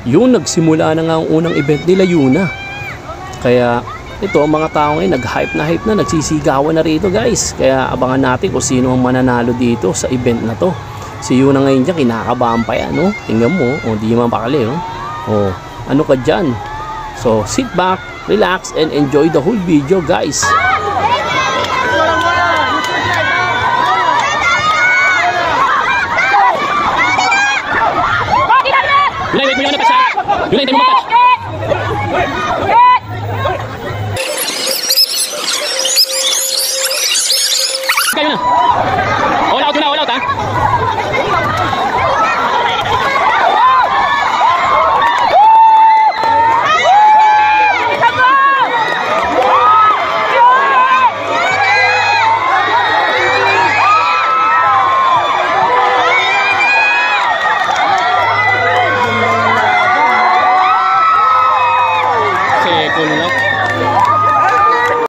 Yun, nagsimula na nga ang unang event nila, Yuna. Kaya ito, mga tao ngayon nag-hype na, nagsisigawan na rito guys. Kaya abangan natin kung sino ang mananalo dito sa event na to. Si Yuna ngayon dyan, kinakabahan pa yan, no? Tingnan mo, di man pakali, no? Ano ka dyan? So, sit back, relax, and enjoy the whole video, guys. Yun, wait mo yun na pa siya. Yun, hindi mo matouch.